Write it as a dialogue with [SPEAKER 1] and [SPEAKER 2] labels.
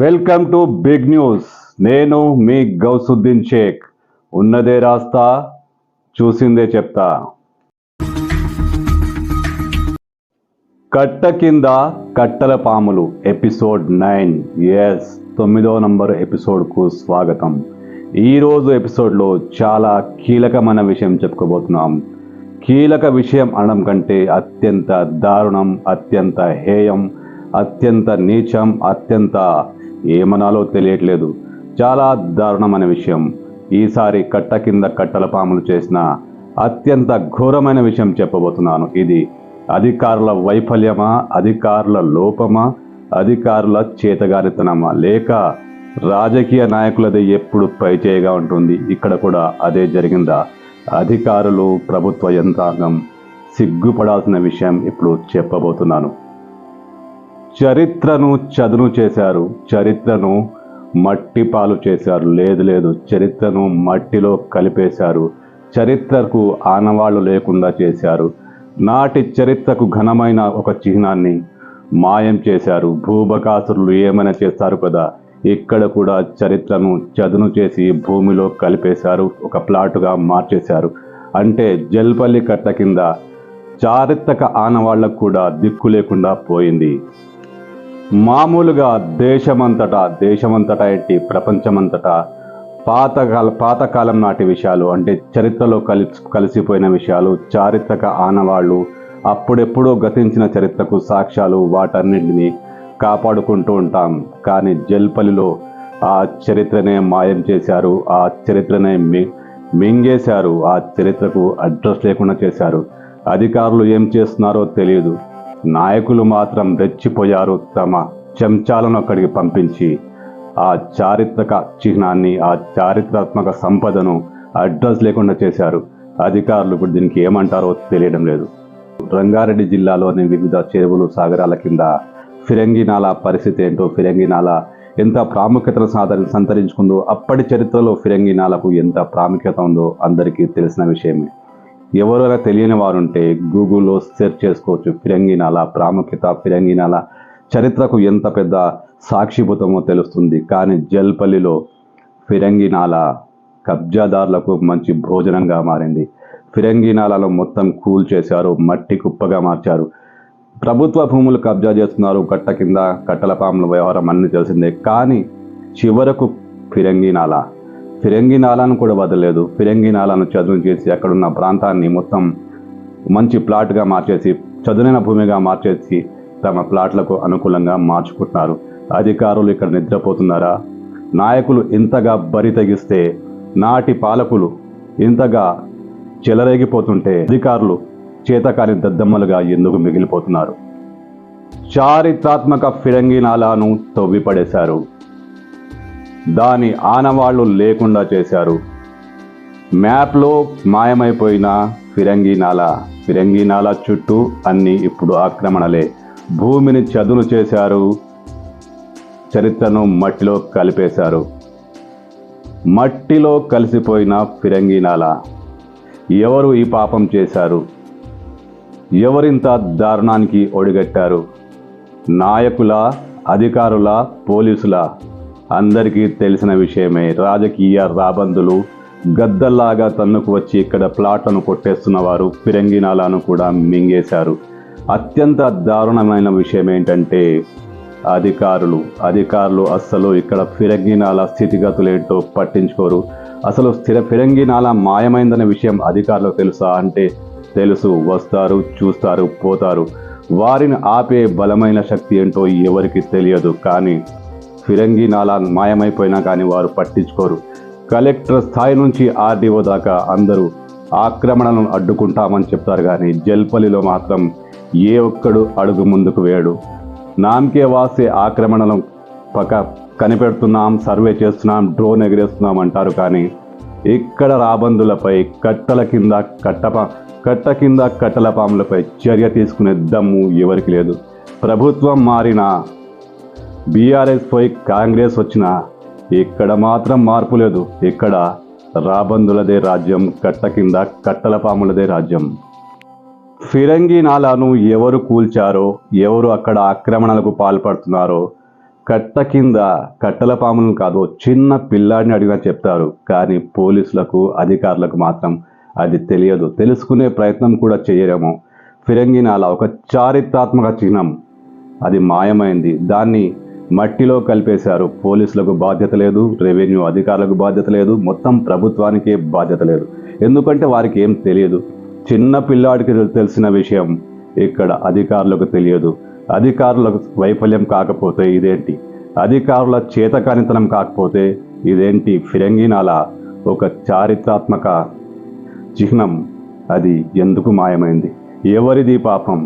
[SPEAKER 1] Welcome to big news. నేను మీ గౌసుద్దీన్ షేక్. ఉన్నదే రాస్తా, చూసిందే చెప్తా. కట్ట కింద కట్టల పాములు ఎపిసోడ్ 9. ఎస్, 9వ నంబర్ ఎపిసోడ్కు స్వాగతం. ఈరోజు ఎపిసోడ్లో చాలా కీలకమైన విషయం చెప్పుకోబోతున్నాం. కీలక విషయం అనడం కంటే అత్యంత దారుణం, అత్యంత హేయం, అత్యంత నీచం, అత్యంత ఏమనాలో తెలియట్లేదు. చాలా దారుణమైన విషయం. ఈసారి కట్ట కింద కట్టల పాములు చేసిన అత్యంత ఘోరమైన విషయం చెప్పబోతున్నాను. ఇది అధికారుల వైఫల్యమా, అధికారుల లోపమా, అధికారుల చేతగానితనమా, లేక రాజకీయ నాయకులది ఎప్పుడు పైచేయగా ఉంటుంది. ఇక్కడ కూడా అదే జరిగిందా? అధికారులు, ప్రభుత్వ యంత్రాంగం సిగ్గుపడాల్సిన విషయం ఇప్పుడు చెప్పబోతున్నాను. చరిత్రను చదును చేశారు, చరిత్రను మట్టి పాలు చేశారు. లేదు, చరిత్రను మట్టిలో కలిపేశారు, చరిత్రకు ఆనవాళ్లు లేకుండా చేశారు. నాటి చరిత్రకు ఘనమైన ఒక చిహ్నాన్ని మాయం చేశారు. భూబకాసురులు ఏమైనా చేస్తారు కదా, ఇక్కడ కూడా చరిత్రను చదును చేసి భూమిలో కలిపేశారు, ఒక ప్లాటుగా మార్చేశారు. అంటే జల్పల్లి కట్ట కింద చారిత్రక ఆనవాళ్లకు కూడా దిక్కు లేకుండా పోయింది. మామూలుగా దేశమంతటా ఏంటి, ప్రపంచమంతటా పాతకాలం నాటి విషయాలు, అంటే చరిత్రలో కలిసిపోయిన విషయాలు, చారిత్రక ఆనవాళ్ళు, అప్పుడెప్పుడో గతించిన చరిత్రకు సాక్ష్యాలు, వాటన్నింటినీ కాపాడుకుంటూ ఉంటాం. కానీ జల్పల్లిలో ఆ చరిత్రనే మాయం చేశారు, ఆ చరిత్రనే మింగేశారు, ఆ చరిత్రకు అడ్రస్ లేకుండా చేశారు. అధికారులు ఏం చేస్తున్నారో తెలియదు, నాయకులు మాత్రం రెచ్చిపోయారు. తమ చెంచాలను అక్కడికి పంపించి ఆ చారిత్రక చిహ్నాన్ని, ఆ చారిత్రాత్మక సంపదను అడ్రస్ లేకుండా చేశారు. అధికారులు ఇప్పుడు దీనికి ఏమంటారో తెలియడం లేదు. రంగారెడ్డి జిల్లాలోని వివిధ చెరువులు, సాగరాల కింద ఫిరంగి నాలా పరిస్థితి ఏంటో, ఫిరంగి నాలా ఎంత ప్రాముఖ్యతను సంతరించుకుందో, అప్పటి చరిత్రలో ఫిరంగి నాలకు ఎంత ప్రాముఖ్యత ఉందో అందరికీ తెలిసిన విషయమే. ఎవరైనా తెలియని వారుంటే గూగుల్లో సెర్చ్ చేసుకోవచ్చు. ఫిరంగి నాలా ప్రాముఖ్యత, ఫిరంగి నాలా చరిత్రకు ఎంత పెద్ద సాక్షిభూతమో తెలుస్తుంది. కానీ జల్పల్లిలో ఫిరంగి నాలా కబ్జాదారులకు మంచి భోజనంగా మారింది. ఫిరంగి నాలాలో మొత్తం కూల్ చేశారు, మట్టి కుప్పగా మార్చారు. ప్రభుత్వ భూములు కబ్జా చేస్తున్నారు, కట్ట కింద కట్టల పాముల వ్యవహారం అన్నీ తెలిసిందే. కానీ చివరకు ఫిరంగి నాలాను కూడా వదలలేదు. ఫిరంగి నాలాను చదును చేసి అక్కడున్న ప్రాంతాన్ని మొత్తం మంచి ప్లాట్గా మార్చేసి, చదునైన భూమిగా మార్చేసి తమ ప్లాట్లకు అనుకూలంగా మార్చుకుంటున్నారు. అధికారులు ఇక్కడ నిద్రపోతున్నారా? నాయకులు ఇంతగా బరి తెగిస్తే, నాటి పాలకులు ఇంతగా చెలరేగిపోతుంటే అధికారులు చేతకాని దద్దమ్మలుగా ఎందుకు మిగిలిపోతున్నారు? చారిత్రాత్మక ఫిరంగి నాలాను తవ్విపడేశారు, దాని ఆనవాళ్లు లేకుండా చేశారు. మ్యాప్లో మాయమైపోయిన ఫిరంగి నాలా చుట్టూ అన్నీ ఇప్పుడు ఆక్రమణలే. భూమిని చదును చేశారు, చరిత్రను మట్టిలో కలిపేశారు. మట్టిలో కలిసిపోయిన ఫిరంగి నాలా. ఎవరు ఈ పాపం చేశారు? ఎవరింత దారుణానికి ఒడిగట్టారు? నాయకుల, అధికారుల, పోలీసుల? అందరికీ తెలిసిన విషయమే. రాజకీయ రాబందులు గద్దల్లాగా తన్నుకు వచ్చి ఇక్కడ ప్లాట్లను కొట్టేస్తున్న వారు ఫిరంగి నాలాను కూడా మింగేశారు. అత్యంత దారుణమైన విషయం ఏంటంటే అధికారులు అస్సలు ఇక్కడ ఫిరంగి నాలా స్థితిగతులేంటో పట్టించుకోరు. అసలు ఫిరంగి నాలా మాయమైందనే విషయం అధికారులకు తెలుసా అంటే తెలుసు. వస్తారు, చూస్తారు, పోతారు. వారిని ఆపే బలమైన శక్తి ఏంటో ఎవరికి తెలియదు. కానీ ఫిరంగి నాలా మాయమైపోయినా కానీ వారు పట్టించుకోరు. కలెక్టర్ స్థాయి నుంచి ఆర్డీఓ దాకా అందరూ ఆక్రమణలను అడ్డుకుంటామని చెప్తారు. కానీ జల్పల్లిలో మాత్రం ఏ ఒక్కడు అడుగు ముందుకు వేయడు. నామకే వాసే ఆక్రమణలను కనిపెడుతున్నాం, సర్వే చేస్తున్నాం, డ్రోన్ ఎగిరేస్తున్నాం అంటారు. కానీ ఇక్కడ రాబందులపై, కట్ట కింద కట్టల పాములపై చర్య తీసుకునే దమ్ము ఎవరికి లేదు. ప్రభుత్వం మారినా, బీఆర్ఎస్ పోయి కాంగ్రెస్ వచ్చినా ఇక్కడ మాత్రం మార్పు లేదు. ఇక్కడ రాబందులదే రాజ్యం, కట్ట కింద కట్టల పాములదే రాజ్యం. ఫిరంగి నాలాను ఎవరు కూల్చారో, ఎవరు అక్కడ ఆక్రమణలకు పాల్పడుతున్నారో కట్ట కింద కట్టల పాములను కాదు, చిన్న పిల్లాడిని అడిగినా చెప్తారు. కానీ పోలీసులకు అధికారులకు మాత్రం అది తెలియదు, తెలుసుకునే ప్రయత్నం కూడా చేయరేమో. ఫిరంగినాల ఒక చారిత్రాత్మక చిహ్నం, అది మాయమైంది. దాన్ని మట్టిలో కలిపేశారు. పోలీసులకు బాధ్యత లేదు, రెవెన్యూ అధికారులకు బాధ్యత లేదు, మొత్తం ప్రభుత్వానికే బాధ్యత లేదు. ఎందుకంటే వారికి ఏం తెలియదు. చిన్న పిల్లాడికి తెలిసిన విషయం ఇక్కడ అధికారులకు తెలియదు. అధికారులకు వైఫల్యం కాకపోతే ఇదేంటి, అధికారుల చేతకానితనం కాకపోతే ఇదేంటి? ఫిరంగినాల ఒక చారిత్రాత్మక చిహ్నం, అది ఎందుకు మాయమైంది? ఎవరిది పాపం?